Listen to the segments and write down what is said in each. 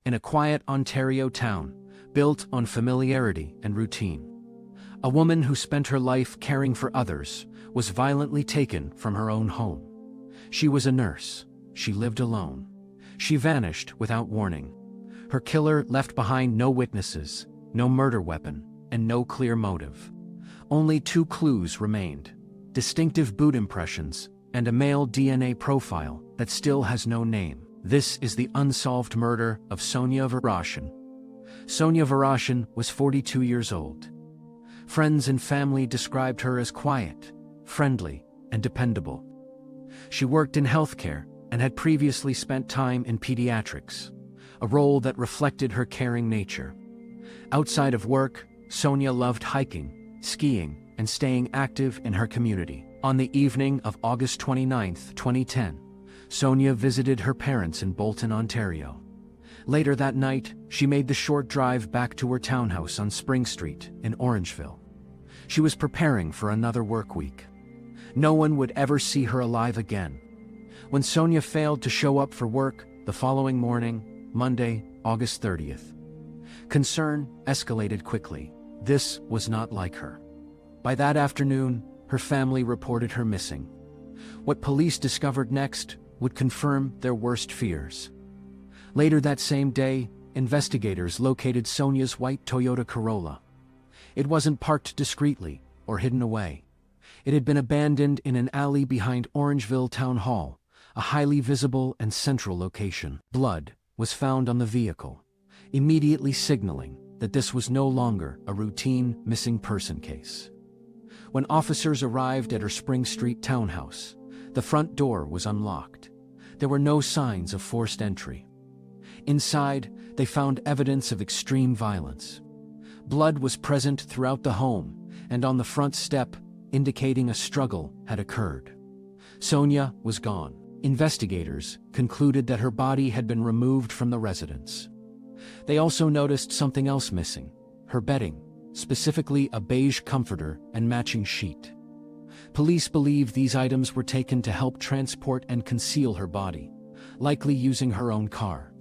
in a quiet Ontario town, built on familiarity and routine. A woman who spent her life caring for others was violently taken from her own home. She was a nurse. She lived alone. She vanished without warning. Her killer left behind no witnesses, no murder weapon, and no clear motive. Only two clues remained: distinctive boot impressions and a male DNA profile that still has no name. This is the unsolved murder of Sonia Varaschin. Sonia Varaschin was 42 years old. Friends and family described her as quiet, friendly, and dependable. She worked in healthcare and had previously spent time in pediatrics, a role that reflected her caring nature. Outside of work, Sonia loved hiking, skiing, and staying active in her community. On the evening of August 29, 2010, Sonia visited her parents in Bolton, Ontario. Later that night, she made the short drive back to her townhouse on Spring Street in Orangeville. She was preparing for another work week. No one would ever see her alive again. When Sonia failed to show up for work the following morning, Monday, August 30th, concern escalated quickly. This was not like her. By that afternoon, her family reported her missing. What police discovered next would confirm their worst fears. Later that same day, investigators located Sonia's white Toyota Corolla. It wasn't parked discreetly or hidden away. It had been abandoned in an alley behind Orangeville Town Hall, a highly visible and central location. Blood was found on the vehicle, immediately signaling that this was no longer a routine missing person case. When officers arrived at her Spring Street townhouse, the front door was unlocked. There were no signs of forced entry. Inside, they found evidence of extreme violence. Blood was present throughout the home and on the front step, indicating a struggle had occurred. Sonia was gone. Investigators concluded that her body had been removed from the residence. They also noticed something else missing: her bedding, specifically a beige comforter and matching sheet. Police believe these items were taken to help transport and conceal her body, likely using her own car.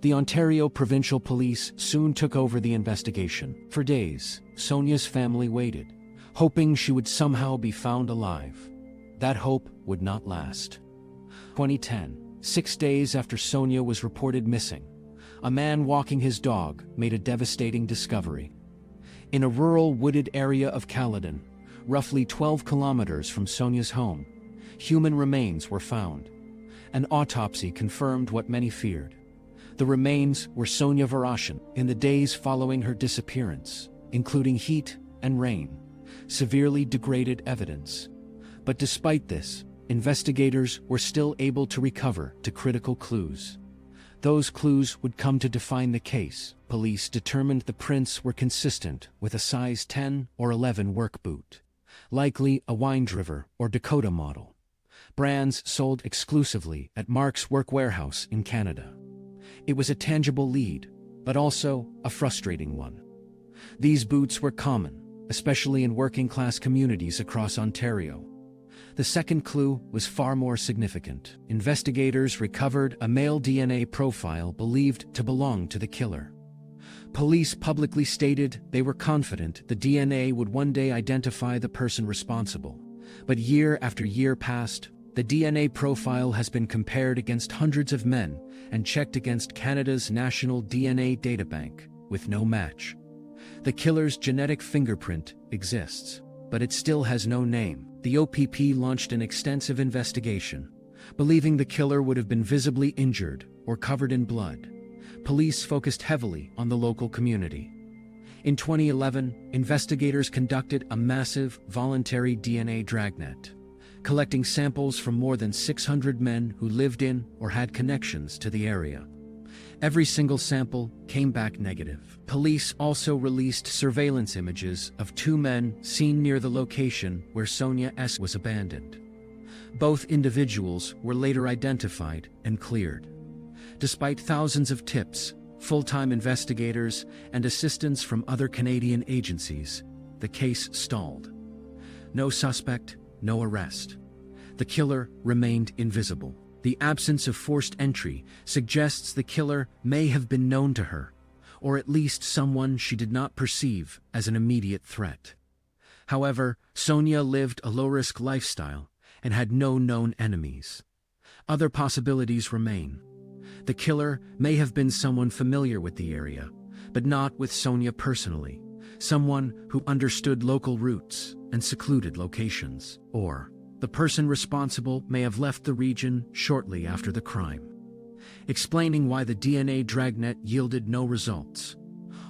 The Ontario Provincial Police soon took over the investigation. For days, Sonia's family waited, hoping she would somehow be found alive. That hope would not last. 2010, 6 days after Sonia was reported missing, a man walking his dog made a devastating discovery. In a rural wooded area of Caledon, roughly 12 kilometers from Sonia's home, human remains were found. An autopsy confirmed what many feared. The remains were Sonia Varaschin. In the days following her disappearance, including heat and rain, severely degraded evidence. But despite this, investigators were still able to recover critical clues. Those clues would come to define the case. Police determined the prints were consistent with a size 10 or 11 work boot, likely a Wind River or Dakota model. Brands sold exclusively at Mark's Work Warehouse in Canada. It was a tangible lead, but also a frustrating one. These boots were common, especially in working-class communities across Ontario. The second clue was far more significant. Investigators recovered a male DNA profile believed to belong to the killer. Police publicly stated they were confident the DNA would one day identify the person responsible. But year after year passed, the DNA profile has been compared against hundreds of men and checked against Canada's National DNA Databank, with no match. The killer's genetic fingerprint exists, but it still has no name. The OPP launched an extensive investigation, believing the killer would have been visibly injured or covered in blood. Police focused heavily on the local community. In 2011, investigators conducted a massive, voluntary DNA dragnet, collecting samples from more than 600 men who lived in or had connections to the area. Every single sample came back negative. Police also released surveillance images of two men seen near the location where Sonia S. was abandoned. Both individuals were later identified and cleared. Despite thousands of tips, full-time investigators, and assistance from other Canadian agencies, the case stalled. No suspect, no arrest. The killer remained invisible. The absence of forced entry suggests the killer may have been known to her, or at least someone she did not perceive as an immediate threat. However, Sonia lived a low-risk lifestyle and had no known enemies. Other possibilities remain. The killer may have been someone familiar with the area, but not with Sonia personally, someone who understood local routes and secluded locations. Or, the person responsible may have left the region shortly after the crime, explaining why the DNA dragnet yielded no results.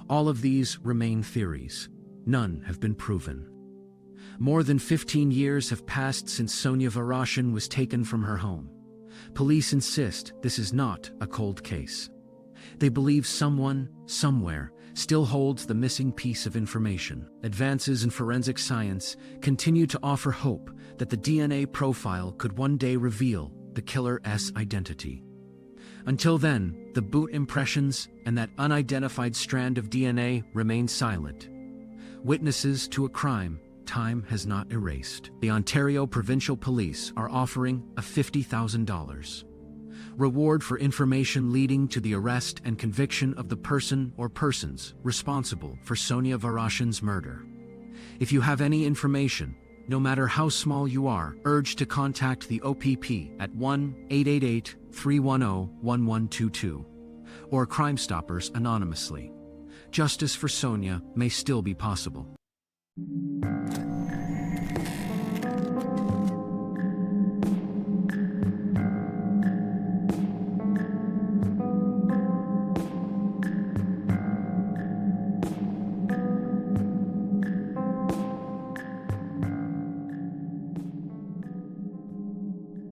All of these remain theories. None have been proven. More than 15 years have passed since Sonia Varaschin was taken from her home. Police insist this is not a cold case. They believe someone, somewhere, still holds the missing piece of information. Advances in forensic science continue to offer hope that the DNA profile could one day reveal the killer's identity. Until then, the boot impressions and that unidentified strand of DNA remain silent. Witnesses to a crime time has not erased. The Ontario Provincial Police are offering a $50,000 reward for information leading to the arrest and conviction of the person or persons responsible for Sonia Varaschin's murder. If you have any information, no matter how small you are, urge to contact the OPP at 1-888-310-1122 or Crime Stoppers anonymously. Justice for Sonia may still be possible.